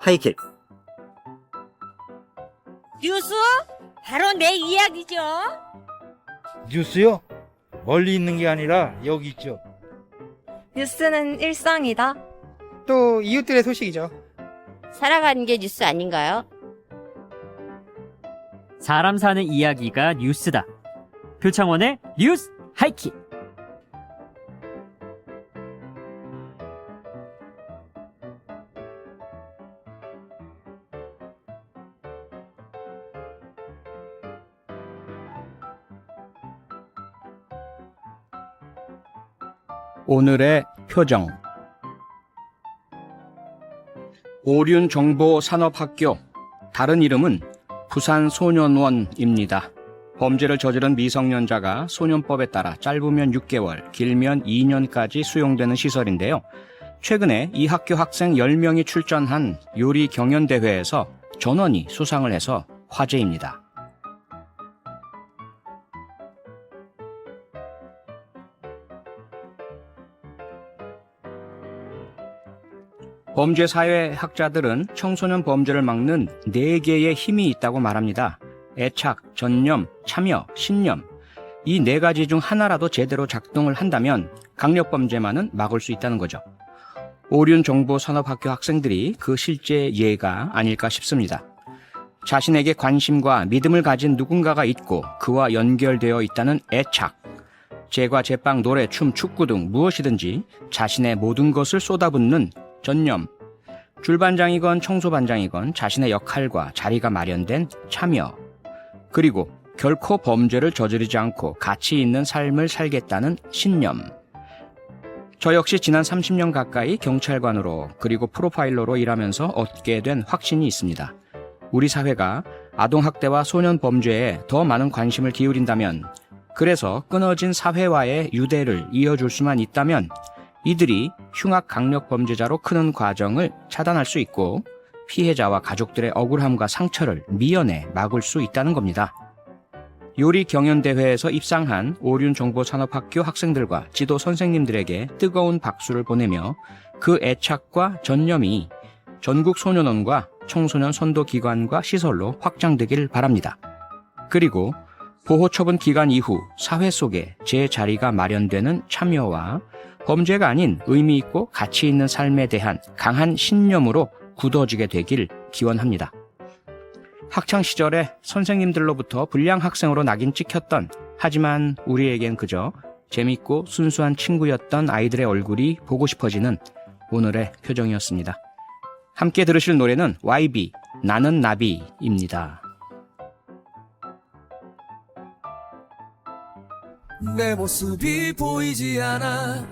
하이킥. 뉴스? 바로 내 이야기죠. 뉴스요? 멀리 있는 게 아니라 여기 있죠. 뉴스는 일상이다. 또 이웃들의 소식이죠. 살아가는 게 뉴스 아닌가요? 사람 사는 이야기가 뉴스다. 표창원의 뉴스 하이킥. 오늘의 표정. 오륜정보산업학교, 다른 이름은 부산소년원입니다. 범죄를 저지른 미성년자가 소년법에 따라 짧으면 6개월, 길면 2년까지 수용되는 시설인데요. 최근에 이 학교 학생 10명이 출전한 요리 경연대회에서 전원이 수상을 해서 화제입니다. 범죄사회학자들은 청소년 범죄를 막는 4개의 힘이 있다고 말합니다. 애착, 전념, 참여, 신념. 이 4가지 중 하나라도 제대로 작동을 한다면 강력범죄만은 막을 수 있다는 거죠. 오륜정보산업학교 학생들이 그 실제 예가 아닐까 싶습니다. 자신에게 관심과 믿음을 가진 누군가가 있고 그와 연결되어 있다는 애착. 제과, 제빵, 노래, 춤, 축구 등 무엇이든지 자신의 모든 것을 쏟아붓는 전념, 줄반장이건 청소반장이건 자신의 역할과 자리가 마련된 참여, 그리고 결코 범죄를 저지르지 않고 가치 있는 삶을 살겠다는 신념. 저 역시 지난 30년 가까이 경찰관으로 그리고 프로파일러로 일하면서 얻게 된 확신이 있습니다. 우리 사회가 아동학대와 소년범죄에 더 많은 관심을 기울인다면, 그래서 끊어진 사회와의 유대를 이어줄 수만 있다면 이들이 흉악 강력 범죄자로 크는 과정을 차단할 수 있고 피해자와 가족들의 억울함과 상처를 미연에 막을 수 있다는 겁니다. 요리 경연대회에서 입상한 오륜정보산업학교 학생들과 지도 선생님들에게 뜨거운 박수를 보내며 그 애착과 전념이 전국 소년원과 청소년 선도기관과 시설로 확장되길 바랍니다. 그리고 보호처분 기간 이후 사회 속에 제 자리가 마련되는 참여와 범죄가 아닌 의미 있고 가치 있는 삶에 대한 강한 신념으로 굳어지게 되길 기원합니다. 학창 시절에 선생님들로부터 불량 학생으로 낙인 찍혔던, 하지만 우리에겐 그저 재밌고 순수한 친구였던 아이들의 얼굴이 보고 싶어지는 오늘의 표정이었습니다. 함께 들으실 노래는 YB, 나는 나비입니다. 내 모습이 보이지 않아,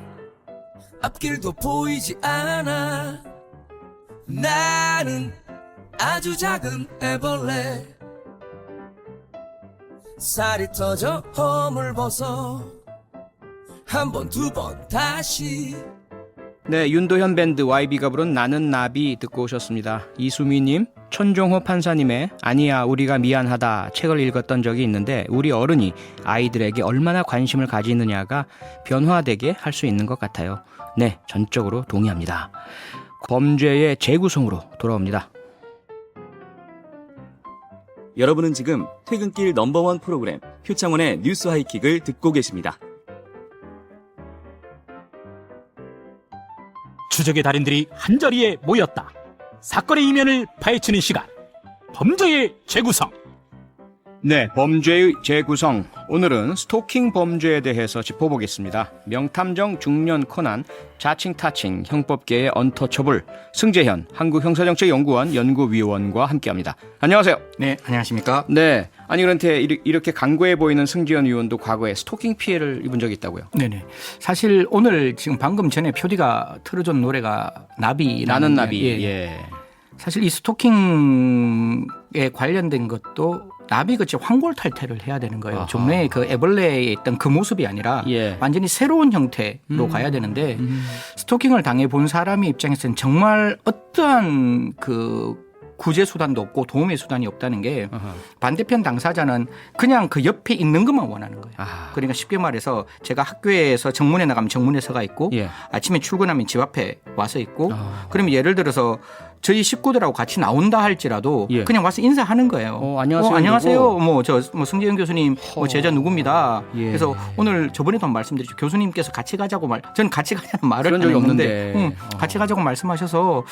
앞길도 보이지 않아. 나는 아주 작은 애벌레, 살이 터져 허물 벗어 한 번 두 번 다시. 네, 윤도현 밴드 YB가 부른 나는 나비 듣고 오셨습니다. 이수미님, 천종호 판사님의 아니야 우리가 미안하다 책을 읽었던 적이 있는데 우리 어른이 아이들에게 얼마나 관심을 가지느냐가 변화되게 할 수 있는 것 같아요. 네, 전적으로 동의합니다. 범죄의 재구성으로 돌아옵니다. 여러분은 지금 퇴근길 넘버원 프로그램 표창원의 뉴스 하이킥을 듣고 계십니다. 추적의 달인들이 한자리에 모였다. 사건의 이면을 파헤치는 시간. 범죄의 재구성. 네, 범죄의 재구성. 오늘은 스토킹 범죄에 대해서 짚어보겠습니다. 명탐정 중년 코난, 자칭 타칭, 형법계의 언터처블, 승재현 한국형사정책연구원 연구위원과 함께합니다. 안녕하세요. 네, 안녕하십니까? 네, 아니 그런데 이렇게 강고해 보이는 승재현 의원도 과거에 스토킹 피해를 입은 적이 있다고요? 네네. 사실 오늘 지금 방금 전에 표디가 틀어준 노래가 나비. 나는 나비. 예. 사실 이 스토킹에 관련된 것도 나비같이 황골탈퇴를 해야 되는 거예요. 종래의 그 애벌레에 있던 그 모습이 아니라 완전히 새로운 형태로 가야 되는데 스토킹을 당해본 사람의 입장에서는 정말 어떠한 그 구제 수단도 없고 도움의 수단이 없다는 게 반대편 당사자는 그냥 그 옆에 있는 것만 원하는 거예요. 그러니까 쉽게 말해서 제가 학교에서 정문에 나가면 정문에 서가 있고 아침에 출근하면 집 앞에 와서 있고 그러면 예를 들어서 저희 식구들하고 같이 나온다 할지라도 예. 그냥 와서 인사하는 거예요. 안녕하세요. 안녕하세요. 승재영 교수님, 제자 누구입니다. 예. 그래서 오늘 저번에도 한번 말씀드렸죠. 교수님께서 같이 가자고 저는 같이 가자는 말을 그런 안 적이 했는데 없는데. 같이 가자고 말씀하셔서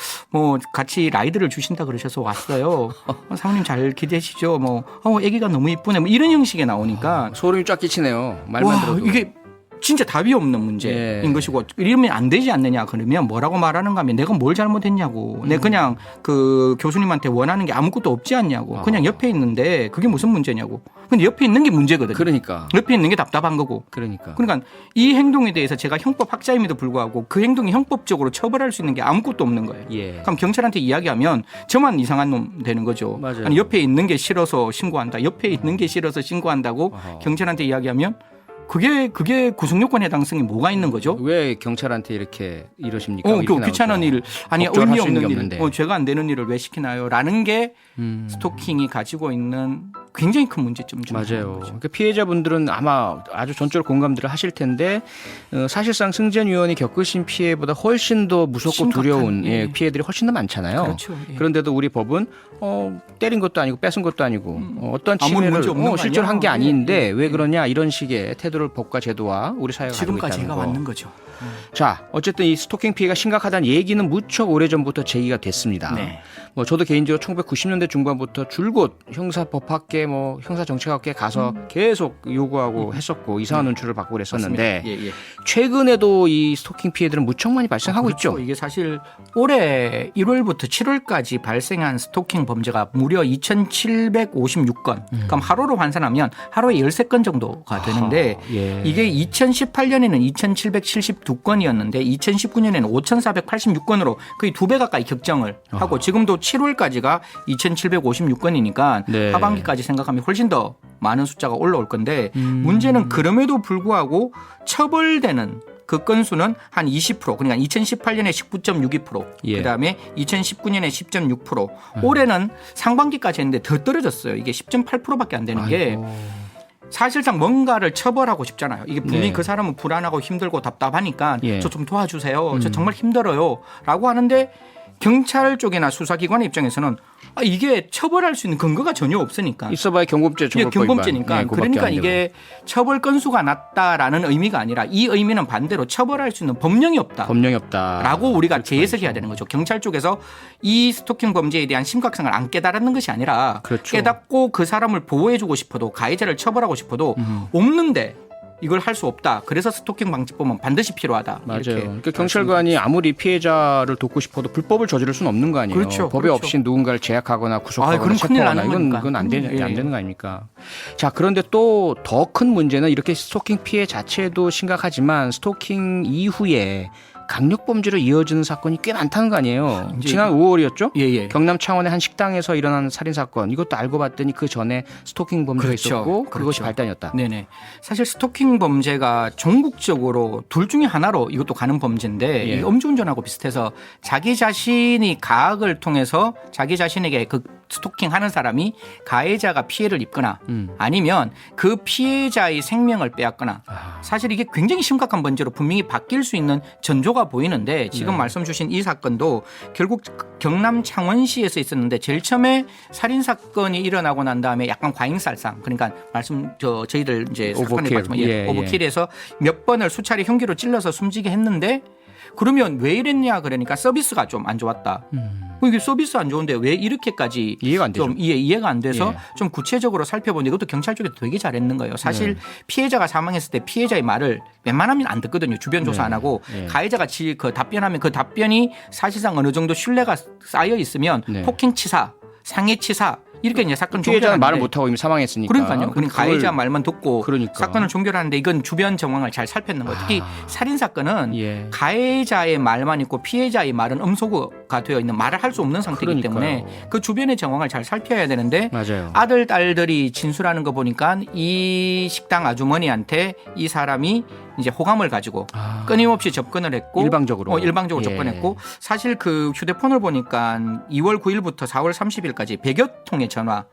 같이 라이드를 주신다 그러셔서 왔어요. 사모님 잘 기대시죠. 아기가 너무 이쁘네. 이런 형식의 나오니까 소름이 쫙 끼치네요. 말만 들어도. 이게 진짜 답이 없는 문제인 것이고 이러면 안 되지 않느냐 그러면 뭐라고 말하는가 하면 내가 뭘 잘못했냐고 내가 그냥 그 교수님한테 원하는 게 아무것도 없지 않냐고 그냥 옆에 있는데 그게 무슨 문제냐고 근데 옆에 있는 게 문제거든요. 그러니까. 옆에 있는 게 답답한 거고 그러니까 이 행동에 대해서 제가 형법 학자임에도 불구하고 그 행동이 형법적으로 처벌할 수 있는 게 아무것도 없는 거예요. 예. 그럼 경찰한테 이야기하면 저만 이상한 놈 되는 거죠. 맞아요. 아니 옆에 있는 게 싫어서 신고한다. 옆에 있는 게 싫어서 신고한다고 경찰한테 이야기하면 그게 구속 요건에 해당성이 뭐가 있는 거죠? 왜 경찰한테 이러십니까? 그 귀찮은 일, 법적으로 의미 할수 있는 없는 게 일, 없는데. 죄가 안 되는 일을 왜 시키나요? 라는 게 스토킹이 가지고 있는 굉장히 큰 문제점 중 맞아요. 그러니까 피해자분들은 아마 아주 전적으로 공감들을 하실 텐데 사실상 승재현 의원이 겪으신 피해보다 훨씬 더 무섭고 심각한, 두려운 예. 피해들이 훨씬 더 많잖아요. 그렇죠. 예. 그런데도 우리 법은 때린 것도 아니고 뺏은 것도 아니고 어떤 아무런 침해를 문제 없는 거 실제로 한 게 아니야? 아닌데 왜 그러냐 이런 식의 태도를 법과 제도와 우리 사회가 가지고 지금까지 있다는 해가 거. 왔는 거죠. 자, 어쨌든 이 스토킹 피해가 심각하다는 얘기는 무척 오래전부터 제기가 됐습니다. 네. 저도 개인적으로 1990년대 중반부터 줄곧 형사법학계 형사정책학계 가서 계속 요구하고 했었고 이상한 논출을 받고 그랬었는데 예. 최근에도 이 스토킹 피해들은 무척 많이 발생하고 그렇죠. 있죠. 이게 사실 올해 1월부터 7월까지 발생한 스토킹 범죄가 무려 2,756건. 그럼 하루로 환산하면 하루에 13건 정도가 되는데 예. 이게 2018년에는 2,772건이었는데 2019년에는 5,486건으로 거의 2배 가까이 격정을 하고 지금도 7월까지가 2,756건이니까 네. 하반기까지 생각하면 훨씬 더 많은 숫자가 올라올 건데 문제는 그럼에도 불구하고 처벌되는 그 건수는 한 20% 그러니까 2018년에 19.62% 예. 그다음에 2019년에 10.6% 올해는 상반기까지 했는데 더 떨어졌어요. 이게 10.8%밖에 안 되는 게 사실상 뭔가를 처벌하고 싶잖아요. 이게 분명히 네. 그 사람은 불안하고 힘들고 답답하니까 예. 저 좀 도와주세요. 저 정말 힘들어요. 라고 하는데 경찰 쪽이나 수사기관의 입장에서는 이게 처벌할 수 있는 근거가 전혀 없으니까. 있어봐야 경범죄 처벌법 경범죄니까. 위반. 예, 그거밖에 그러니까 안 되고. 이게 처벌 건수가 낮다라는 의미가 아니라 이 의미는 반대로 처벌할 수 있는 법령이 없다. 법령이 없다. 라고 우리가 재해석해야 되는 거죠. 경찰 쪽에서 이 스토킹 범죄에 대한 심각성을 안 깨달았는 것이 아니라 그렇죠. 깨닫고 그 사람을 보호해주고 싶어도 가해자를 처벌하고 싶어도 없는데 이걸 할 수 없다. 그래서 스토킹 방지법은 반드시 필요하다. 맞아요. 이렇게 그러니까 경찰관이 아무리 피해자를 돕고 싶어도 불법을 저지를 수는 없는 거 아니에요. 그렇죠. 법에 그렇죠. 없이 누군가를 제약하거나 구속하거나 그건 큰일 체포하거나 나는 거니까. 이건 안 되는 예. 안 되는 거 아닙니까? 자, 그런데 또 더 큰 문제는 이렇게 스토킹 피해 자체도 심각하지만 스토킹 이후에 강력범죄로 이어지는 사건이 꽤 많다는 거 아니에요. 이제 지난 5월이었죠? 예. 경남 창원의 한 식당에서 일어난 살인 사건. 이것도 알고 봤더니 그 전에 스토킹 범죄가 그렇죠. 있었고 그렇죠. 그것이 발단이었다. 네네. 사실 스토킹 범죄가 전국적으로 둘 중에 하나로 이것도 가는 범죄인데 예. 이게 음주운전하고 비슷해서 자기 자신이 가학을 통해서 자기 자신에게 그 스토킹하는 사람이 가해자가 피해를 입거나 아니면 그 피해자의 생명을 빼앗거나 사실 이게 굉장히 심각한 범죄로 분명히 바뀔 수 있는 전조가 보이는데 지금 말씀 주신 이 사건도 결국 경남 창원시에서 있었는데 제일 처음에 살인 사건이 일어나고 난 다음에 약간 과잉살상 그러니까 저희들 이제 사건을 봤지만 오버킬에서 몇 번을 수차례 흉기로 찔러서 숨지게 했는데 그러면 왜 이랬냐 그러니까 서비스가 좀 안 좋았다. 이게 서비스 안 좋은데 왜 이렇게까지 이해가 안 되죠. 좀 이해가 안 돼서 예. 좀 구체적으로 살펴보는데 이것도 경찰 쪽에서 되게 잘했는 거예요. 사실 피해자가 사망했을 때 피해자의 말을 웬만하면 안 듣거든요. 주변 조사 안 하고 가해자가 그 답변하면 그 답변이 사실상 어느 정도 신뢰가 쌓여 있으면 폭행치사, 상해치사 이렇게 이제 사건 피해자는 말을 종결하는데 못하고 이미 사망했으니까. 그러니까요. 그러니까 가해자 말만 듣고 그러니까. 사건을 종결하는데 이건 주변 정황을 잘 살폈는 거예요. 특히 살인 사건은 예. 가해자의 말만 있고 피해자의 말은 음소거가 되어 있는 말을 할 수 없는 상태이기 그러니까요. 때문에 그 주변의 정황을 잘 살펴야 되는데 맞아요. 아들 딸들이 진술하는 거 보니까 이 식당 아주머니한테 이 사람이 이제 호감을 가지고 끊임없이 접근을 했고 일방적으로 일방적으로 접근했고 사실 그 휴대폰을 보니까 2월 9일부터 4월 30일까지 100여 통의 전화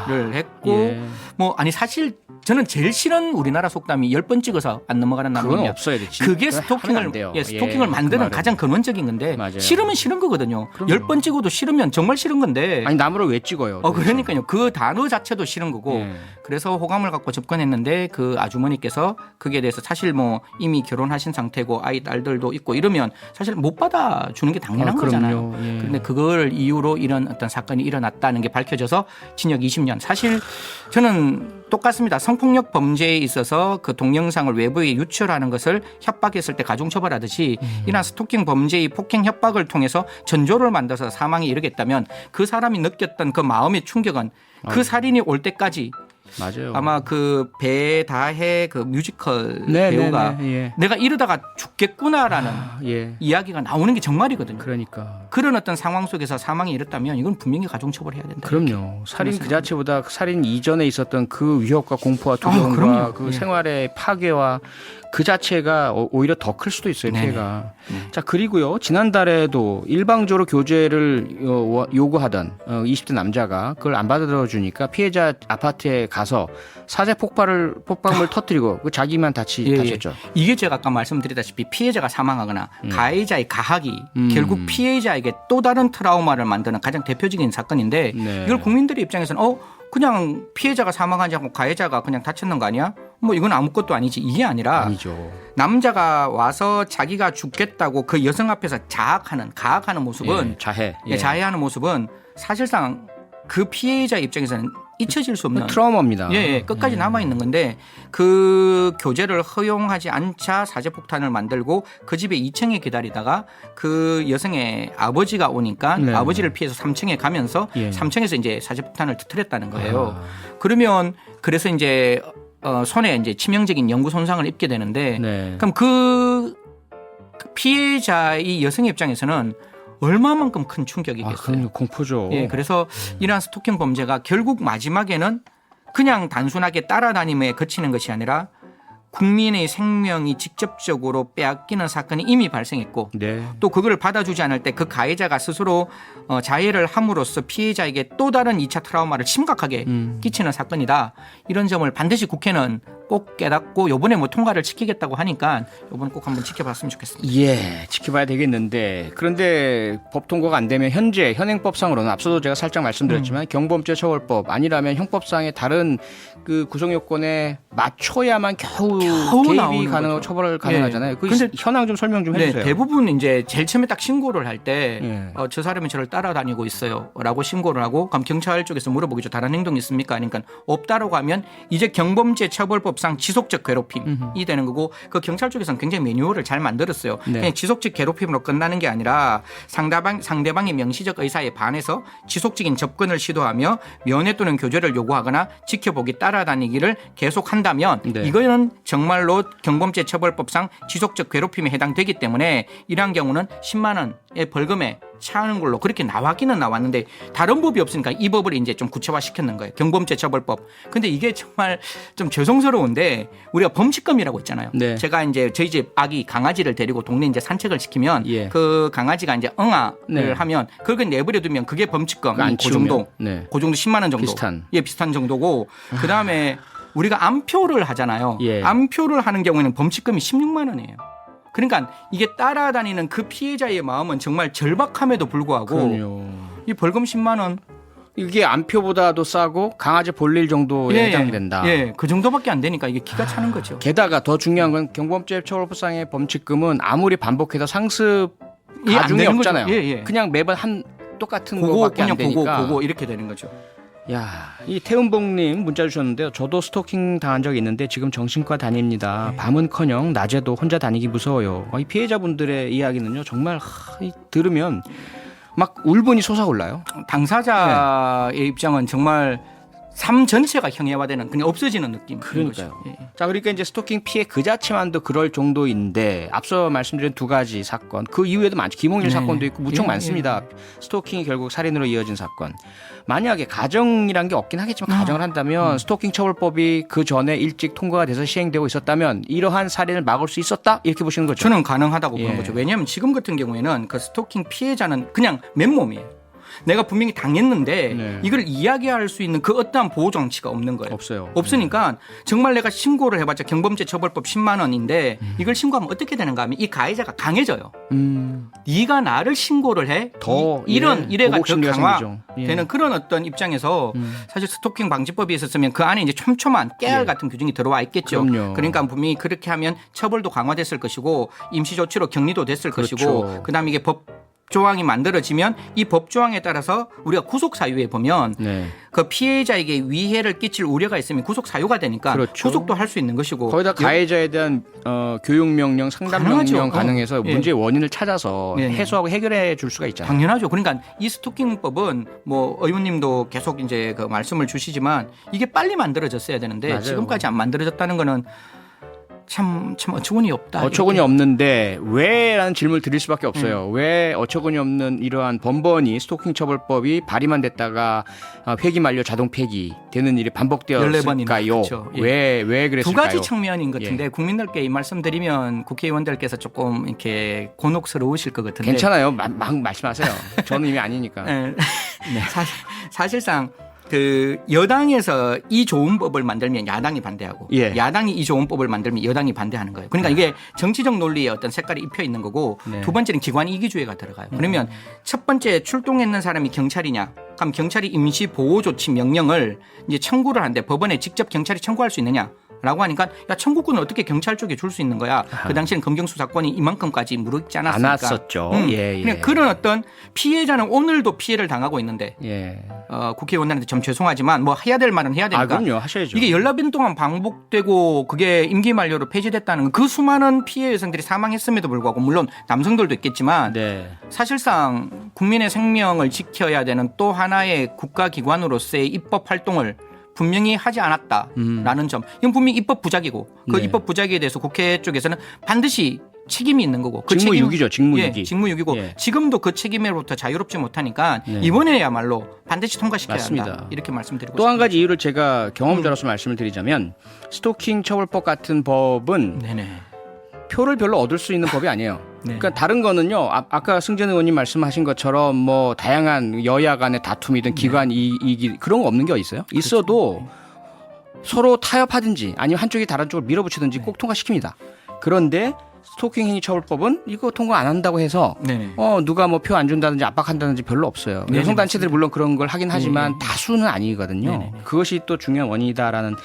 했고 예. 뭐 아니 사실 저는 제일 싫은 우리나라 속담이 10번 찍어서 안 넘어가는 그건 남편이야. 없어야 돼. 그게 하면 안 돼요. 스토킹을 예, 만드는 그 말은. 가장 근원적인 건데 맞아요. 싫으면 싫은 거거든요. 10번 찍어도 싫으면 정말 싫은 건데. 아니 나무를 왜 찍어요? 그러니까요. 그 단어 자체도 싫은 거고. 예. 그래서 호감을 갖고 접근했는데 그 아주머니께서 거기에 대해서 사실 뭐 이미 결혼하신 상태고 아이 딸들도 있고 이러면 사실 못 받아주는 게 당연한 거잖아요. 그럼요. 예. 그런데 그걸 이유로 이런 어떤 사건이 일어났다는 게 밝혀져서 징역 20년. 사실 저는 똑같습니다. 성폭력 범죄에 있어서 그 동영상을 외부에 유출하는 것을 협박했을 때 가중처벌하듯이 이러한 스토킹 범죄의 폭행 협박을 통해서 전조를 만들어서 사망에 이르겠다면 그 사람이 느꼈던 그 마음의 충격은 그 살인이 올 때까지 맞아요. 아마 그 배다해 그 뮤지컬 네, 배우가 네, 네, 예. 내가 이러다가 죽겠구나라는 예. 이야기가 나오는 게 정말이거든요. 그러니까. 그런 어떤 상황 속에서 사망이 이렇다면 이건 분명히 가중처벌해야 된다. 그럼요. 살인 그 자체보다 살인 이전에 있었던 그 위협과 공포와 두려움과 그럼요. 그 예. 생활의 파괴와 그 자체가 오히려 더 클 수도 있어요. 네네. 피해가. 자 그리고요. 지난달에도 일방적으로 교제를 요구하던 20대 남자가 그걸 안 받아들여주니까 피해자 아파트에 가서 사제 폭발물 터뜨리고 그 자기만 다쳤죠. 이게 제가 아까 말씀드리다시피 피해자가 사망하거나 가해자의 가학이 결국 피해자에게 또 다른 트라우마를 만드는 가장 대표적인 사건인데 네. 이걸 국민들의 입장에서는 그냥 피해자가 사망하지 않고 가해자가 그냥 다쳤는 거 아니야? 뭐 이건 아무것도 아니지. 이게 아니라 아니죠. 남자가 와서 자기가 죽겠다고 그 여성 앞에서 가학하는 모습은 자해. 자해하는 모습은 사실상 그 피해자 입장에서는 잊혀질 수 없는 트라우마입니다. 끝까지 남아 있는 건데 그 교제를 허용하지 않자 사제폭탄을 만들고 그 집에 2층에 기다리다가 그 여성의 아버지가 오니까 네. 아버지를 피해서 3층에 가면서 예. 3층에서 이제 사제폭탄을 터뜨렸다는 거예요. 그러면 그래서 이제 손에 이제 치명적인 영구 손상을 입게 되는데 네. 그럼 그 피해자의 여성의 입장에서는 얼마만큼 큰 충격이겠어요. 그럼요. 공포죠. 그래서 이러한 스토킹 범죄가 결국 마지막에는 그냥 단순하게 따라다님에 그치는 것이 아니라 국민의 생명이 직접적으로 빼앗기는 사건이 이미 발생했고 네. 또 그걸 받아주지 않을 때 그 가해자가 스스로 자해를 함으로써 피해자에게 또 다른 2차 트라우마를 심각하게 끼치는 사건이다. 이런 점을 반드시 국회는 꼭 깨닫고 이번에 뭐 통과를 시키겠다고 하니까 이번에 꼭 한번 지켜봤으면 좋겠습니다. 예, 지켜봐야 되겠는데 그런데 법 통과가 안 되면 현재 현행법상으로는 앞서도 제가 살짝 말씀드렸지만 경범죄 처벌법 아니라면 형법상의 다른 그 구성 요건에 맞춰야만 겨우 개입이 가능 처벌을 가능하잖아요. 그 현황 좀 설명 좀 해주세요. 대부분 이제 제일 처음에 딱 신고를 할 때 저 예. 사람이 저를 따라다니고 있어요라고 신고를 하고 그럼 경찰 쪽에서 물어보겠죠. 다른 행동이 있습니까? 그러니까 없다라고 하면 이제 경범죄 처벌법상 지속적 괴롭힘이 되는 거고 그 경찰 쪽에서는 굉장히 매뉴얼을 잘 만들었어요. 네. 그냥 지속적 괴롭힘으로 끝나는 게 아니라 상대방의 명시적 의사에 반해서 지속적인 접근을 시도하며 면회 또는 교제를 요구하거나 지켜보기 따라다니기를 계속한다면 네. 이거는 정말로 경범죄 처벌법상 지속적 괴롭힘에 해당되기 때문에 이러한 경우는 10만 원의 벌금에 처하는 걸로 그렇게 나왔기는 나왔는데 다른 법이 없으니까 이 법을 이제 좀 구체화 시켰는 거예요. 경범죄 처벌법. 근데 이게 정말 좀 죄송스러운데 우리가 범칙금이라고 있잖아요. 네. 제가 이제 저희 집 아기 강아지를 데리고 동네 이제 산책을 시키면 그 강아지가 이제 응아를 하면 그걸 내버려 두면 그게 범칙금. 그 정도. 그 정도 10만 원 정도. 비슷한 정도고 그다음에 우리가 암표를 하잖아요. 암표를 하는 경우에는 범칙금이 16만 원이에요. 그러니까 이게 따라다니는 그 피해자의 마음은 정말 절박함에도 불구하고 이 벌금 10만 원 이게 암표보다도 싸고 강아지 볼일 정도에 해당된다. 그 정도밖에 안 되니까 이게 기가 차는 거죠. 게다가 더 중요한 건 경범죄 처벌법상의 범칙금은 아무리 반복해서 상습 가중이 없잖아요. 그냥 매번 한 똑같은 거밖에 안 되니까. 보고 이렇게 되는 거죠. 야, 이 태은봉님 문자 주셨는데요. 저도 스토킹 당한 적이 있는데 지금 정신과 다닙니다. 밤은커녕 낮에도 혼자 다니기 무서워요. 이 피해자분들의 이야기는요, 정말 들으면 막 울분이 솟아올라요. 당사자의 입장은 정말 삶 전체가 형해화되는 그냥 없어지는 느낌. 그러니까요. 자, 그러니까 이제 스토킹 피해 그 자체만도 그럴 정도인데 앞서 말씀드린 두 가지 사건 그 이후에도 많죠. 김홍일 사건도 있고 무척 많습니다. 스토킹이 결국 살인으로 이어진 사건. 만약에 가정이란 게 없긴 하겠지만 가정을 한다면 스토킹 처벌법이 그 전에 일찍 통과가 돼서 시행되고 있었다면 이러한 살인을 막을 수 있었다 이렇게 보시는 거죠. 저는 가능하다고 보는 거죠. 왜냐하면 지금 같은 경우에는 그 스토킹 피해자는 그냥 맨몸이에요. 내가 분명히 당했는데 네. 이걸 이야기할 수 있는 그 어떠한 보호 장치가 없는 거예요. 없어요. 없으니까 정말 내가 신고를 해봤자 경범죄 처벌법 10만 원인데 이걸 신고하면 어떻게 되는가 하면 이 가해자가 강해져요. 네가 나를 신고를 해? 더 이런 이래가 보복 더 심리가 생기죠. 강화되는 그런 어떤 입장에서 사실 스토킹 방지법이 있었으면 그 안에 이제 촘촘한 깨알 같은 규정이 들어와 있겠죠. 그럼요. 그러니까 분명히 그렇게 하면 처벌도 강화됐을 것이고 임시 조치로 격리도 됐을 그렇죠. 것이고 그다음에 이게 법 조항이 만들어지면 이 법 조항에 따라서 우리가 구속 사유에 보면 네. 그 피해자에게 위해를 끼칠 우려가 있으면 구속 사유가 되니까 그렇죠. 구속도 할 수 있는 것이고 거기다 가해자에 대한 교육 명령, 상담 가능하죠. 명령 가능해서 예. 문제의 원인을 찾아서 네, 네. 해소하고 해결해 줄 수가 있잖아요. 당연하죠. 그러니까 이 스토킹법은 뭐 의원님도 계속 이제 그 말씀을 주시지만 이게 빨리 만들어졌어야 되는데 맞아요. 지금까지 안 만들어졌다는 거는 참 어처구니 없다. 어처구니 이렇게. 없는데 왜라는 질문을 드릴 수밖에 없어요. 왜 어처구니 없는 이러한 번번이 스토킹 처벌법이 발의만 됐다가 회기 만료 자동 폐기 되는 일이 14번이나. 반복되었을까요? 그렇죠. 예. 왜 두 그랬을까요? 가지 측면인 것 같은데 국민들께 이 말씀드리면 국회의원들께서 조금 이렇게 곤혹스러우실 것 같은데 괜찮아요. 막 말씀하세요. 저는 이미 아니니까. 네. 사실상 그 여당에서 이 좋은 법을 만들면 야당이 반대하고 예. 야당이 이 좋은 법을 만들면 여당이 반대하는 거예요. 그러니까 이게 정치적 논리에 어떤 색깔이 입혀 있는 거고 네. 두 번째는 기관 이기주의가 들어가요. 그러면 첫 번째 출동했는 사람이 경찰이냐? 그럼 경찰이 임시 보호 조치 명령을 이제 청구를 하는데 법원에 직접 경찰이 청구할 수 있느냐? 라고 하니까 야 청구권은 어떻게 경찰 쪽에 줄 수 있는 거야. 그 당시에는 검경수사권이 이만큼까지 무르익지 않았으니까. 않았었죠. 예. 그냥 그런 어떤 피해자는 오늘도 피해를 당하고 있는데 예. 국회의원들한테 좀 죄송하지만 뭐 해야 될 말은 해야 되니까. 그럼요. 하셔야죠. 이게 열흘 동안 반복되고 그게 임기 만료로 폐지됐다는 그 수많은 피해 여성들이 사망했음에도 불구하고 물론 남성들도 있겠지만 네. 사실상 국민의 생명을 지켜야 되는 또 하나의 국가기관으로서의 입법 활동을 분명히 하지 않았다라는 점. 이건 분명히 입법 부작이고 그 네. 입법 부작위에 대해서 국회 쪽에서는 반드시 책임이 있는 거고. 그 직무유기죠. 직무유기. 예, 직무유기고 예. 지금도 그 책임으로부터 자유롭지 못하니까 네. 이번에야말로 반드시 통과시켜야 맞습니다. 한다. 이렇게 말씀드리고 또 한 싶습니다. 가지 이유를 제가 경험자로서 말씀을 드리자면 스토킹 처벌법 같은 법은 네네. 표를 별로 얻을 수 있는 법이 아니에요. 네. 그러니까 다른 거는요. 아까 승진 의원님 말씀하신 것처럼 뭐 다양한 여야 간의 다툼이든 기관 이익이 그런 거 없는 게 어디 있어요? 있어도 서로 타협하든지 아니면 한쪽이 다른 쪽을 밀어붙이든지 꼭 통과시킵니다. 그런데 스토킹 행위 처벌법은 이거 통과 안 한다고 해서 네네. 누가 뭐 표 안 준다든지 압박한다든지 별로 없어요. 네네, 여성 단체들이 물론 그런 걸 하긴 하지만 네네. 다수는 아니거든요. 네네. 그것이 또 중요한 원인이다라는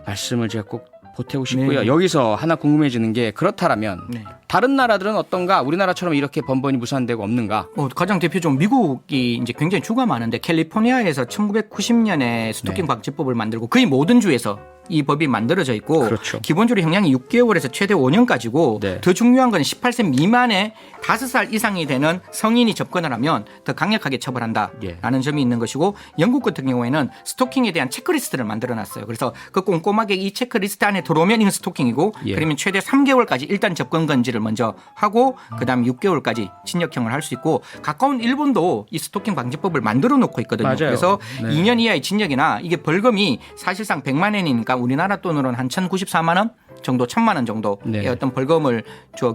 말씀을 제가 꼭 보태고 싶고요. 네네. 여기서 하나 궁금해지는 게 그렇다라면 네. 다른 나라들은 어떤가? 우리나라처럼 이렇게 번번이 무산되고 없는가? 가장 대표적으로 미국이 이제 굉장히 주가 많은데 캘리포니아에서 1990년에 스토킹 네. 방지법을 만들고 거의 모든 주에서 이 법이 만들어져 있고 그렇죠. 기본적으로 형량이 6개월에서 최대 5년까지고 네. 더 중요한 건 18세 미만의 5살 이상이 되는 성인이 접근을 하면 더 강력하게 처벌한다라는 점이 있는 것이고 영국 같은 경우에는 스토킹에 대한 체크리스트를 만들어놨어요. 그래서 그 꼼꼼하게 이 체크리스트 안에 들어오면 이건 스토킹이고 예. 그러면 최대 3개월까지 일단 접근 금지를 먼저 하고 그다음 6개월까지 징역형을 할 수 있고 가까운 일본도 이 스토킹 방지법을 만들어 놓고 있거든요. 맞아요. 그래서 네. 2년 이하의 징역이나 이게 벌금이 사실상 100만 원이니까 우리나라 돈으로는 한 1,094만 원 정도 1,000만 원 정도의 네. 어떤 벌금을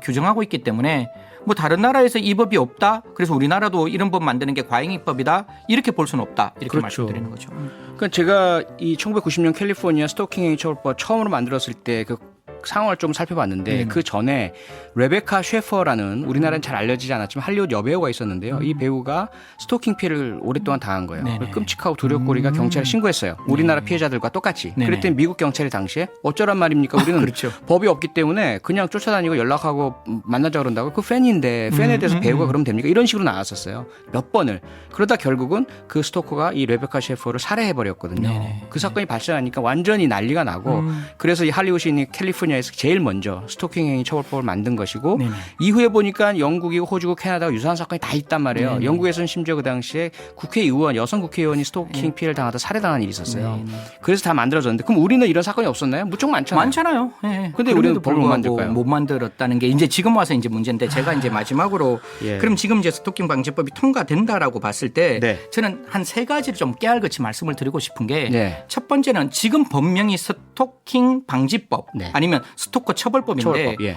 규정하고 있기 때문에 뭐 다른 나라에서 이 법이 없다. 그래서 우리나라도 이런 법 만드는 게 과잉입법이다. 이렇게 볼 수는 없다. 이렇게 그렇죠. 말씀드리는 거죠. 그러니까 제가 이 1990년 캘리포니아 스토킹 행위 처벌법 처음으로 만들었을 때 그 상황을 좀 살펴봤는데 그 전에 레베카 셰퍼라는 우리나라는 잘 알려지지 않았지만 할리우드 여배우가 있었는데요. 이 배우가 스토킹 피해를 오랫동안 당한 거예요. 네네. 끔찍하고 두렵고리가 경찰에 신고했어요. 우리나라 피해자들과 똑같이. 네네. 그랬더니 미국 경찰이 당시에 어쩌란 말입니까? 우리는 그렇죠. 법이 없기 때문에 그냥 쫓아다니고 연락하고 만나자 그런다고 그 팬인데 팬에 대해서 배우가 그러면 됩니까? 이런 식으로 나왔었어요. 몇 번을. 그러다 결국은 그 스토커가 이 레베카 셰퍼를 살해해버렸거든요. 네네. 그 사건이 발생하니까 완전히 난리가 나고 그래서 이 할리우드 시인이 캘리포니아에서 제일 먼저 스토킹 행위 처벌법을 만든 것이고 네네. 이후에 보니까 영국이고 호주고 캐나다가 유사한 사건이 다 있단 말이에요. 네네. 영국에서는 심지어 그 당시에 국회의원, 여성 국회의원이 스토킹 피해를 당하다 살해당한 일이 있었어요. 네네. 그래서 다 만들어졌는데 그럼 우리는 이런 사건이 없었나요? 무척 많잖아요. 많잖아요. 예. 근데 우리는 그럼에도 법을 못 불구하고 만들까요? 못 만들었다는 게 이제 지금 와서 이제 문제인데 제가 이제 마지막으로 예. 그럼 지금 이제 스토킹 방지법이 통과된다라고 봤을 때 네. 저는 한 세 가지를 좀 깨알같이 말씀을 드리고 싶은 게 첫 네. 번째는 지금 법명이 스토킹 방지법 네. 아니면 스토커 처벌법인데 처벌법. 예.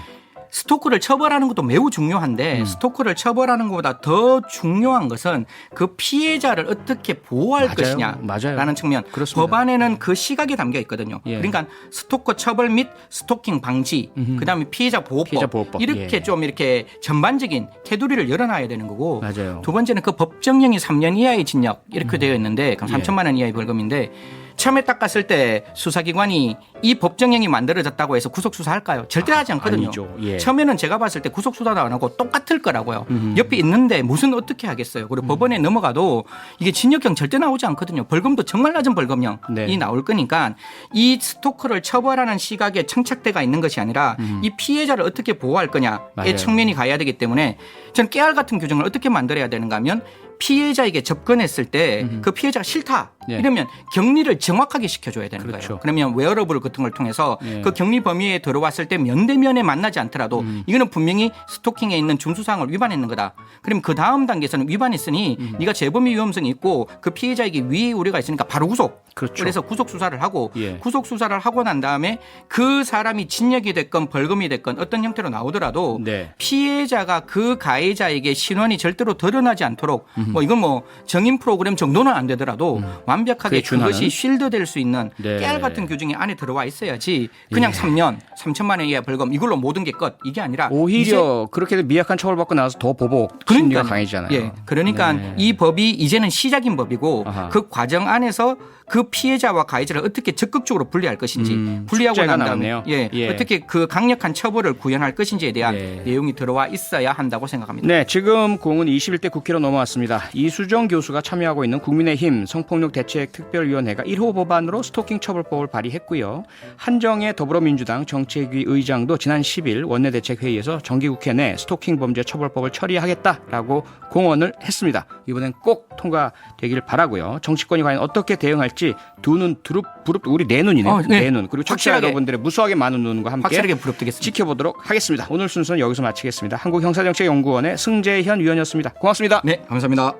스토커를 처벌하는 것도 매우 중요한데 스토커를 처벌하는 것보다 더 중요한 것은 그 피해자를 어떻게 보호할 맞아요. 것이냐라는 측면. 그렇습니다. 법안에는 그 시각이 담겨 있거든요. 예. 그러니까 스토커 처벌 및 스토킹 방지, 그다음에 피해자 보호법, 이렇게 예. 좀 이렇게 전반적인 테두리를 열어놔야 되는 거고. 맞아요. 두 번째는 그 법정형이 3년 이하의 징역 이렇게 되어 있는데 그럼 3천만 원 이하의 벌금인데 처음에 딱 갔을 때 수사기관이 이 법정형이 만들어졌다고 해서 구속수사할까요? 절대 하지 않거든요. 아니죠. 예. 처음에는 제가 봤을 때 구속수사도 안 하고 똑같을 거라고요. 옆에 있는데 무슨 어떻게 하겠어요. 그리고 법원에 넘어가도 이게 징역형 절대 나오지 않거든요. 벌금도 정말 낮은 벌금형이 네. 나올 거니까 이 스토커를 처벌하는 시각에 청착대가 있는 것이 아니라 이 피해자를 어떻게 보호할 거냐의 맞아요. 측면이 가야 되기 때문에 저는 깨알 같은 규정을 어떻게 만들어야 되는가 하면 피해자에게 접근했을 때 그 피해자가 싫다 네. 이러면 격리를 정확하게 시켜줘야 되는 그렇죠. 거예요. 그러면 웨어러블 같은 걸 통해서 네. 그 격리 범위에 들어왔을 때 면대면에 만나지 않더라도 이거는 분명히 스토킹에 있는 준수사항을 위반했는 거다. 그럼 그 다음 단계에서는 위반했으니 네가 재범의 위험성이 있고 그 피해자에게 위해 우려가 있으니까 바로 구속. 그렇죠. 그래서 구속 수사를 하고 예. 구속 수사를 하고 난 다음에 그 사람이 징역이 됐건 벌금이 됐건 어떤 형태로 나오더라도 네. 피해자가 그 가해자에게 신원이 절대로 드러나지 않도록 뭐 이건 뭐 정인 프로그램 정도는 안 되더라도 완벽하게 그에 준하는? 그것이 쉴드될 수 있는 네. 깨알 같은 규정이 안에 들어와 있어야지 그냥 3년 3천만 원 이하 벌금 이걸로 모든 게 끝 이게 아니라 오히려 그렇게 미약한 처벌받고 나서 더 보복 심리가 강해지잖아요. 예, 그러니까 네. 이 법이 이제는 시작인 법이고 아하. 그 과정 안에서 그 피해자와 가해자를 어떻게 적극적으로 분리할 것인지 분리하고 숙제가 난 다음에 나왔네요. 예. 어떻게 그 강력한 처벌을 구현할 것인지에 대한 네. 내용이 들어와 있어야 한다고 생각합니다. 네, 지금 공은 21대 국회로 넘어왔습니다. 이수정 교수가 참여하고 있는 국민의힘 성폭력 대책 특별위원회가 1호 법안으로 스토킹 처벌법을 발의했고요. 한정혜 더불어민주당 정책위 의장도 지난 10일 원내대책회의에서 정기국회 내 스토킹 범죄 처벌법을 처리하겠다라고 공언을 했습니다. 이번엔 꼭 통과되기를 바라고요. 정치권이 과연 어떻게 대응할지 두 눈 부릅 우리 네 눈이네요. 네. 네 눈. 그리고 청취자 확실하게. 여러분들의 무수하게 많은 눈과 함께 확실하게 부릅뜨겠습니다. 지켜보도록 하겠습니다. 오늘 순서는 여기서 마치겠습니다. 한국형사정책연구원의 승재현 위원이었습니다. 고맙습니다. 네, 감사합니다.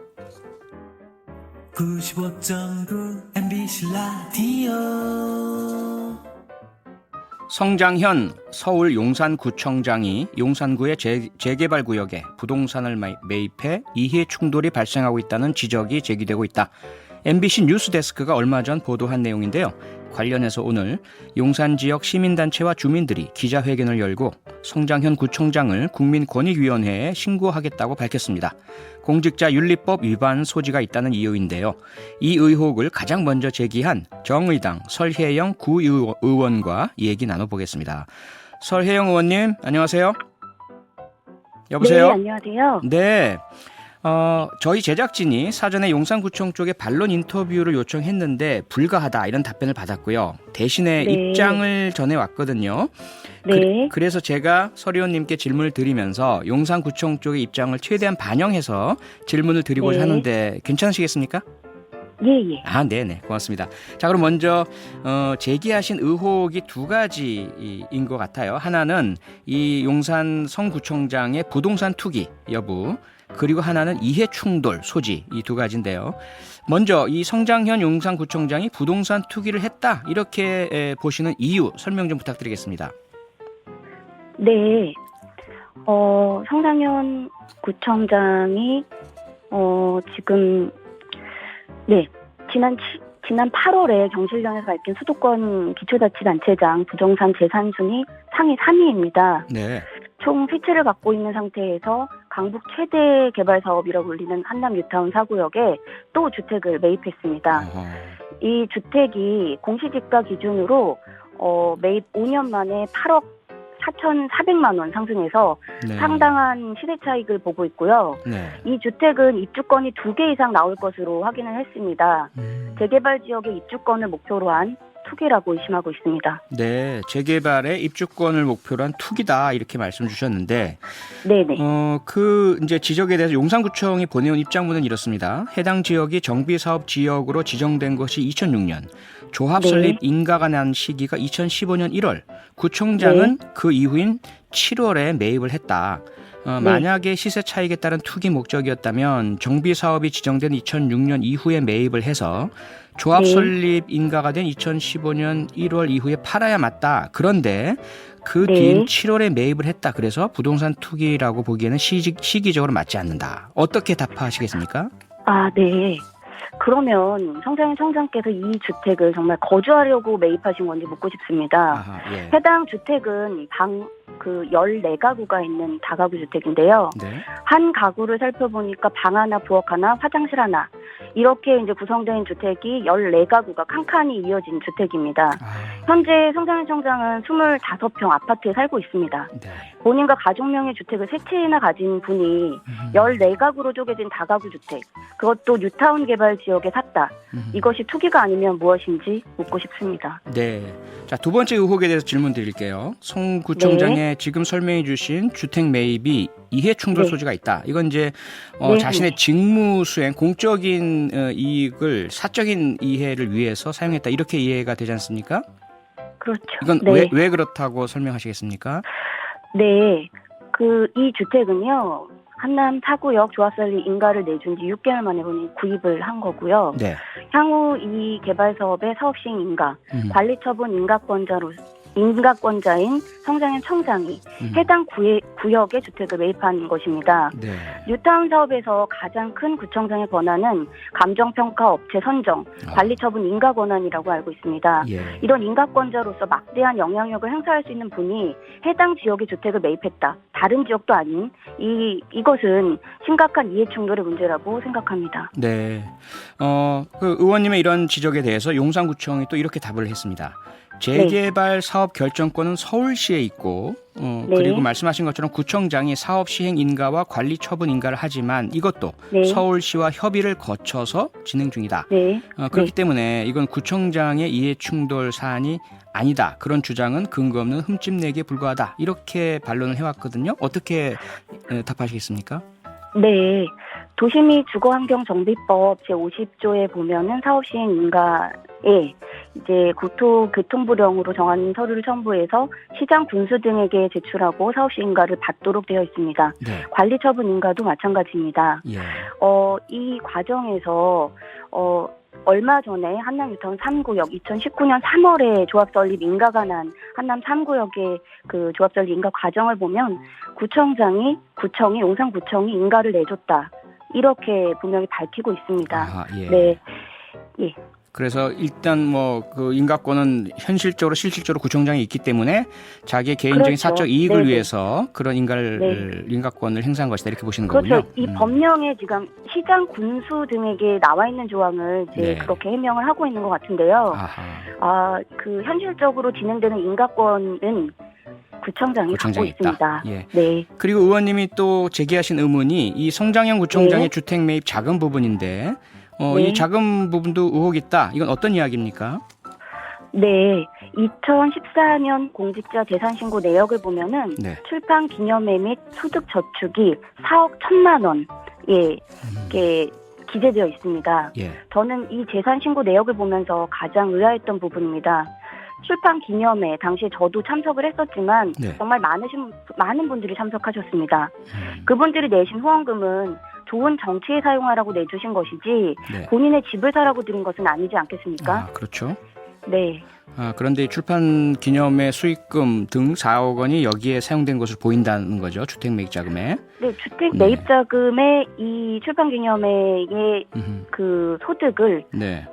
95.9 MBC 라디오 성장현 서울 용산구청장이 용산구의 재개발 구역에 부동산을 매입해 이해 충돌이 발생하고 있다는 지적이 제기되고 있다. MBC 뉴스데스크가 얼마 전 보도한 내용인데요. 관련해서 오늘 용산 지역 시민단체와 주민들이 기자회견을 열고 성장현 구청장을 국민권익위원회에 신고하겠다고 밝혔습니다. 공직자윤리법 위반 소지가 있다는 이유인데요. 이 의혹을 가장 먼저 제기한 정의당 설혜영 구의원과 얘기 나눠보겠습니다. 설혜영 의원님, 안녕하세요. 여보세요? 네, 안녕하세요. 네. 저희 제작진이 사전에 용산구청 쪽에 반론 인터뷰를 요청했는데 불가하다 이런 답변을 받았고요. 대신에 네. 입장을 전해왔거든요. 네. 그래서 제가 서 의원님께 질문을 드리면서 용산구청 쪽의 입장을 최대한 반영해서 질문을 드리고자 네. 하는데 괜찮으시겠습니까? 예, 예. 아, 네네. 고맙습니다. 자, 그럼 먼저 제기하신 의혹이 두 가지인 것 같아요. 하나는 이 용산 성구청장의 부동산 투기 여부, 그리고 하나는 이해 충돌 소지, 이 두 가지인데요. 먼저 이 성장현 용산구청장이 부동산 투기를 했다 이렇게 보시는 이유 설명 좀 부탁드리겠습니다. 네. 성장현 구청장이 지금 지난 8월에 경실련에서 밝힌 수도권 기초자치단체장 부동산 재산 순위 상위 3위입니다. 네. 총 세 채를 갖고 있는 상태에서 강북 최대 개발 사업이라고 불리는 한남 뉴타운 4구역에 또 주택을 매입했습니다. 이 주택이 공시지가 기준으로 매입 5년 만에 8억 4,400만 원 상승해서 네. 상당한 시세 차익을 보고 있고요. 네. 이 주택은 입주권이 2개 이상 나올 것으로 확인을 했습니다. 재개발 지역의 입주권을 목표로 한 투기라고 의심하고 있습니다. 네, 재개발의 입주권을 목표로 한 투기다 이렇게 말씀 주셨는데, 네네. 그 이제 지적에 대해서 용산구청이 보내온 입장문은 이렇습니다. 해당 지역이 정비사업 지역으로 지정된 것이 2006년, 조합 설립 인가가 난 시기가 2015년 1월, 구청장은 그 이후인 7월에 매입을 했다. 만약에 시세 차익에 따른 투기 목적이었다면 정비사업이 지정된 2006년 이후에 매입을 해서 조합 설립 인가가 된 2015년 1월 이후에 팔아야 맞다. 그런데 그 네. 뒤인 7월에 매입을 했다. 그래서 부동산 투기라고 보기에는 시기적으로 맞지 않는다. 어떻게 답하시겠습니까? 아, 네. 그러면 성장현 청장께서 이 주택을 정말 거주하려고 매입하신 건지 묻고 싶습니다. 아하, 예. 해당 주택은 14가구가 있는 다가구 주택인데요. 네. 한 가구를 살펴보니까 방 하나, 부엌 하나, 화장실 하나 이렇게 이제 구성된 주택이 14가구가 칸칸이 이어진 주택입니다. 현재 성장현 청장은 25평 아파트에 살고 있습니다. 네. 본인과 가족명의 주택을 세 채나 가진 분이 14가구로 쪼개진 다가구 주택, 그것도 뉴타운 개발 지역에 샀다. 이것이 투기가 아니면 무엇인지 묻고 싶습니다. 네. 자, 두 번째 의혹에 대해서 질문 드릴게요. 송 구청장의 네. 지금 설명해 주신 주택 매입이 이해 충돌 네. 소지가 있다. 이건 이제 네. 자신의 직무 수행, 공적인 이익을 사적인 이해를 위해서 사용했다. 이렇게 이해가 되지 않습니까? 그렇죠. 이건 네. 왜 그렇다고 설명하시겠습니까? 네. 이 주택은요. 한남 4구역 조합설립 인가를 내준 지 6개월 만에 본인이 구입을 한 거고요. 네. 향후 이 개발 사업의 사업 시행 인가, 관리 처분 인가권자인 성장현 청장이 해당 구역의 주택을 매입한 것입니다. 네. 뉴타운 사업에서 가장 큰 구청장의 권한은 감정평가 업체 선정, 관리처분 인가 권한이라고 알고 있습니다. 예. 이런 인가권자로서 막대한 영향력을 행사할 수 있는 분이 해당 지역의 주택을 매입했다. 다른 지역도 아닌 이것은 심각한 이해충돌의 문제라고 생각합니다. 네. 그 의원님의 이런 지적에 대해서 용산구청이 또 이렇게 답을 했습니다. 재개발 사업 결정권은 서울시에 있고 그리고 말씀하신 것처럼 구청장이 사업 시행 인가와 관리 처분 인가를 하지만 이것도 서울시와 협의를 거쳐서 진행 중이다. 그렇기 때문에 이건 구청장의 이해 충돌 사안이 아니다. 그런 주장은 근거 없는 흠집내기에 불과하다. 이렇게 반론을 해왔거든요. 어떻게 답하시겠습니까? 네. 도시및 주거환경정비법 제50조에 보면은 사업 시행 인가에 이제 국토교통부령으로 정한 서류를 첨부해서 시장 군수 등에게 제출하고 사업 시행 인가를 받도록 되어 있습니다. 네. 관리 처분 인가도 마찬가지입니다. 예. 이 과정에서 얼마 전에 한남 뉴타운 3구역 2019년 3월에 조합 설립 인가가 난 한남 3구역의 그 조합 설립 인가 과정을 보면 구청이 용산구청이 인가를 내줬다. 이렇게 분명히 밝히고 있습니다. 아하, 예. 네. 예. 그래서 일단 그 인가권은 실질적으로 구청장이 있기 때문에 자기의 개인적인 그렇죠. 사적 이익을 네네. 위해서 그런 인가권을 행사한 것이다 이렇게 보시는 거군요. 그렇죠. 이 법령에 지금 시장 군수 등에게 나와 있는 조항을 이제 그렇게 해명을 하고 있는 것 같은데요. 아하. 현실적으로 진행되는 인가권은 구청장이 갖고 있습니다. 예. 네. 그리고 의원님이 또 제기하신 의문이 이 성장현 구청장의 주택 매입 자금 부분인데 이 자금 부분도 의혹이 있다. 이건 어떤 이야기입니까? 네. 2014년 공직자 재산신고 내역을 보면은 출판 기념회 및 소득 저축이 4억 1천만 원에 기재되어 있습니다. 예. 저는 이 재산신고 내역을 보면서 가장 의아했던 부분입니다. 출판 기념회 당시에 저도 참석을 했었지만 정말 많은 분들이 참석하셨습니다. 그분들이 내신 후원금은 좋은 정치에 사용하라고 내주신 것이지 본인의 집을 사라고 드린 것은 아니지 않겠습니까? 그렇죠. 네. 그런데 출판 기념회 수익금 등 4억 원이 여기에 사용된 것으로 보인다는 거죠. 주택 매입 자금에. 네, 주택 매입 자금에 이 출판 기념회의 그 소득을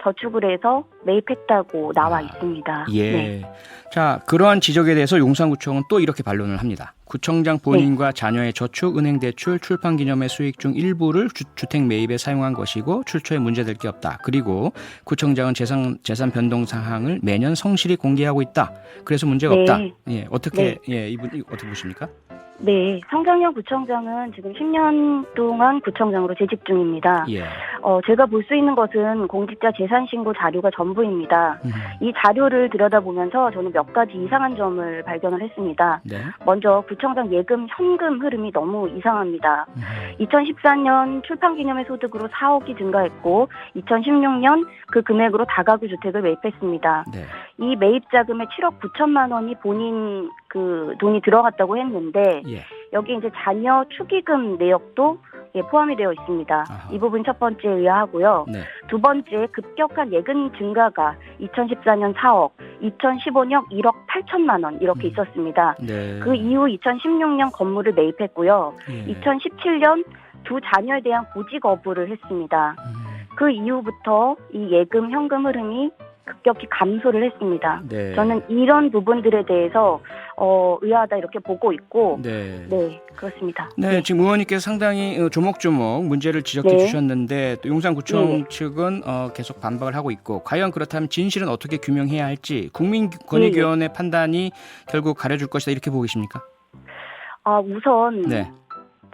저축을 해서 매입했다고 나와 있습니다. 예. 네. 자, 그러한 지적에 대해서 용산구청은 또 이렇게 반론을 합니다. 구청장 본인과 자녀의 저축, 은행 대출, 출판 기념회 수익 중 일부를 주택 매입에 사용한 것이고 출처에 문제될 게 없다. 그리고 구청장은 재산 변동 사항을 매년 성실히 공개하고 있다. 그래서 문제가 없다. 예, 어떻게 이분 어떻게 보십니까? 네, 성장현 구청장은 지금 10년 동안 구청장으로 재직 중입니다. 예. 제가 볼 수 있는 것은 공직자 재산신고 자료가 전부입니다. 이 자료를 들여다보면서 저는 몇 가지 이상한 점을 발견을 했습니다. 먼저 구청장 예금 현금 흐름이 너무 이상합니다. 2014년 출판기념회 소득으로 4억이 증가했고 2016년 그 금액으로 다가구 주택을 매입했습니다. 이 매입 자금에 7억 9천만 원이 본인 그 돈이 들어갔다고 했는데 여기 이제 자녀 축의금 내역도 포함이 되어 있습니다. 아하. 이 부분 첫 번째 의아하고요. 네. 두 번째, 급격한 예금 증가가 2014년 4억, 2015년 1억 8천만 원 이렇게 있었습니다. 네. 그 이후 2016년 건물을 매입했고요. 예. 2017년 두 자녀에 대한 보지 거부를 했습니다. 그 이후부터 이 예금 현금 흐름이 급격히 감소를 했습니다. 네. 저는 이런 부분들에 대해서 의아하다 이렇게 보고 있고 네. 네, 그렇습니다. 네, 지금 의원님께서 상당히 조목조목 문제를 지적해 네. 주셨는데 또 용산구청 네. 측은 계속 반박을 하고 있고 과연 그렇다면 진실은 어떻게 규명해야 할지 국민권익위원회 판단이 결국 가려줄 것이다 이렇게 보고 계십니까? 우선 네.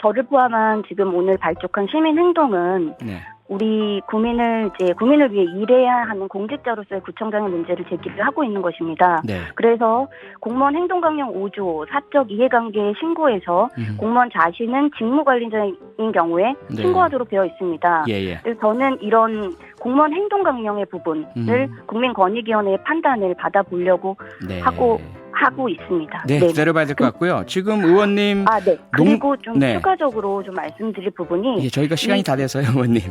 저를 포함한 지금 오늘 발족한 시민행동은 네. 우리 국민을 위해 일해야 하는 공직자로서의 구청장의 문제를 제기를 하고 있는 것입니다. 네. 그래서 공무원 행동강령 5조 사적 이해관계 신고에서 공무원 자신은 직무관리자인 경우에 네. 신고하도록 되어 있습니다. 예. 그래서 저는 이런 공무원 행동강령의 부분을 국민권익위원회의 판단을 받아보려고 네. 하고 있습니다. 네, 기다려봐야 될 것 같고요. 지금 의원님 네. 그리고 좀 네. 추가적으로 좀 말씀드릴 부분이 저희가 시간이 다 돼서요, 의원님.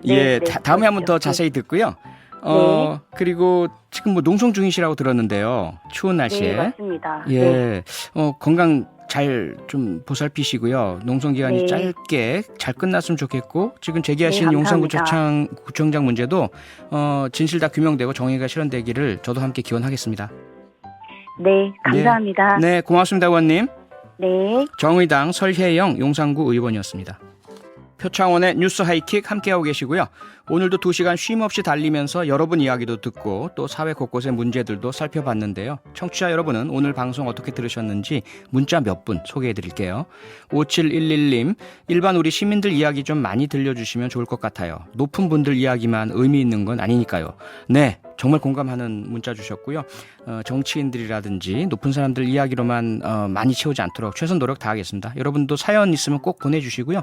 네, 다음에 한번 더 자세히 듣고요. 네. 그리고 지금 뭐 농성 중이시라고 들었는데요. 추운 날씨에. 네, 맞습니다. 예. 건강 잘 좀 보살피시고요. 농성 기간이 네. 짧게 잘 끝났으면 좋겠고 지금 제기하신 네, 용산구청장 문제도 진실 다 규명되고 정의가 실현되기를 저도 함께 기원하겠습니다. 네, 감사합니다. 네, 고맙습니다, 의원님. 네. 정의당 설혜영 용산구 의원이었습니다. 표창원의 뉴스 하이킥 함께하고 계시고요. 오늘도 2시간 쉼없이 달리면서 여러분 이야기도 듣고 또 사회 곳곳의 문제들도 살펴봤는데요. 청취자 여러분은 오늘 방송 어떻게 들으셨는지 문자 몇 분 소개해드릴게요. 5711님, 일반 우리 시민들 이야기 좀 많이 들려주시면 좋을 것 같아요. 높은 분들 이야기만 의미 있는 건 아니니까요. 네, 정말 공감하는 문자 주셨고요. 정치인들이라든지 높은 사람들 이야기로만 많이 채우지 않도록 최선 노력 다하겠습니다. 여러분도 사연 있으면 꼭 보내주시고요.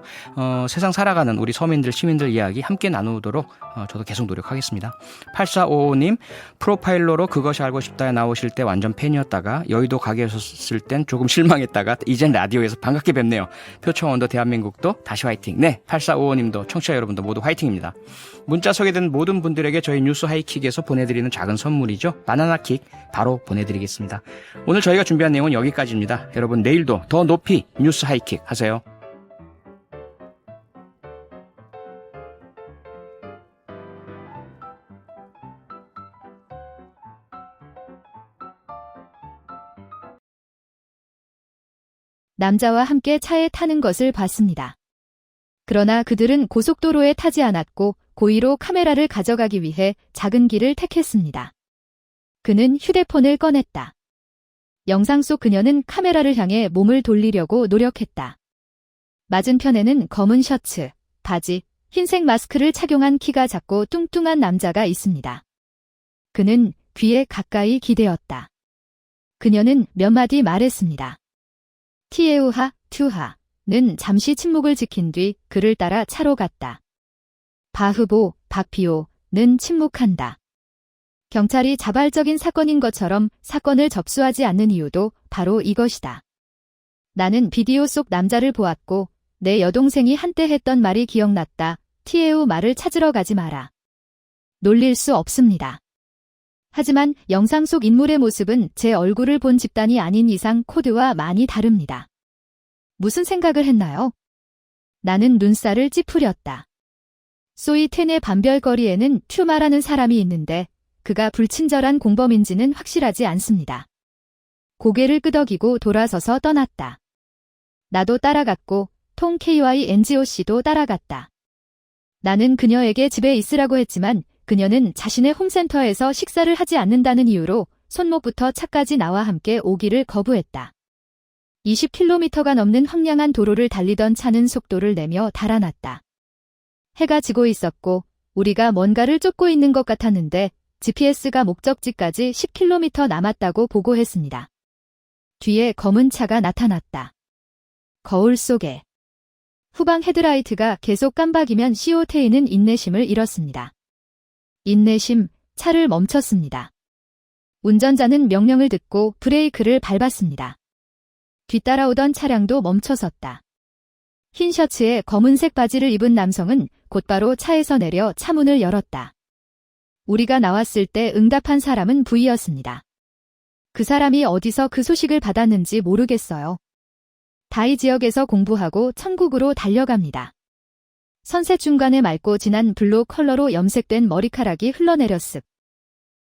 세상 살아가는 우리 서민들, 시민들 이야기 함께 나누도록 저도 계속 노력하겠습니다. 8455님, 프로파일러로 그것이 알고 싶다에 나오실 때 완전 팬이었다가 여의도 가게였을 땐 조금 실망했다가 이젠 라디오에서 반갑게 뵙네요. 표창원도 대한민국도 다시 화이팅. 네, 8455님도 청취자 여러분도 모두 화이팅입니다. 문자 소개된 모든 분들에게 저희 뉴스 하이킥에서 보내드리는 작은 선물이죠. 바나나킥 바로 보내드리겠습니다. 오늘 저희가 준비한 내용은 여기까지입니다. 여러분 내일도 더 높이 뉴스 하이킥 하세요. 남자와 함께 차에 타는 것을 봤습니다. 그러나 그들은 고속도로에 타지 않았고 고의로 카메라를 가져가기 위해 작은 길을 택했습니다. 그는 휴대폰을 꺼냈다. 영상 속 그녀는 카메라를 향해 몸을 돌리려고 노력했다. 맞은편에는 검은 셔츠, 바지, 흰색 마스크를 착용한 키가 작고 뚱뚱한 남자가 있습니다. 그는 귀에 가까이 기대었다. 그녀는 몇 마디 말했습니다. 티에우하, 튜하는 잠시 침묵을 지킨 뒤 그를 따라 차로 갔다. 바흐보, 박피오는 침묵한다. 경찰이 자발적인 사건인 것처럼 사건을 접수하지 않는 이유도 바로 이것이다. 나는 비디오 속 남자를 보았고 내 여동생이 한때 했던 말이 기억났다. 티에우 말을 찾으러 가지 마라. 놀릴 수 없습니다. 하지만 영상 속 인물의 모습은 제 얼굴을 본 집단이 아닌 이상 코드와 많이 다릅니다. 무슨 생각을 했나요? 나는 눈살을 찌푸렸다. 소위 텐의 반별거리에는 튜마라는 사람이 있는데 그가 불친절한 공범인지는 확실하지 않습니다. 고개를 끄덕이고 돌아서서 떠났다. 나도 따라갔고 통 KYNGOC도 따라갔다. 나는 그녀에게 집에 있으라고 했지만 그녀는 자신의 홈센터에서 식사를 하지 않는다는 이유로 손목부터 차까지 나와 함께 오기를 거부했다. 20km가 넘는 황량한 도로를 달리던 차는 속도를 내며 달아났다. 해가 지고 있었고 우리가 뭔가를 쫓고 있는 것 같았는데 GPS가 목적지까지 10km 남았다고 보고했습니다. 뒤에 검은 차가 나타났다. 거울 속에 후방 헤드라이트가 계속 깜박이면 CO테이는 인내심을 잃었습니다. 인내심, 차를 멈췄습니다. 운전자는 명령을 듣고 브레이크를 밟았습니다. 뒤따라오던 차량도 멈춰섰다. 흰 셔츠에 검은색 바지를 입은 남성은 곧바로 차에서 내려 차문을 열었다. 우리가 나왔을 때 응답한 사람은 V였습니다. 그 사람이 어디서 그 소식을 받았는지 모르겠어요. 다이 지역에서 공부하고 천국으로 달려갑니다. 선셋 중간에 맑고 진한 블루 컬러로 염색된 머리카락이 흘러내렸습니다.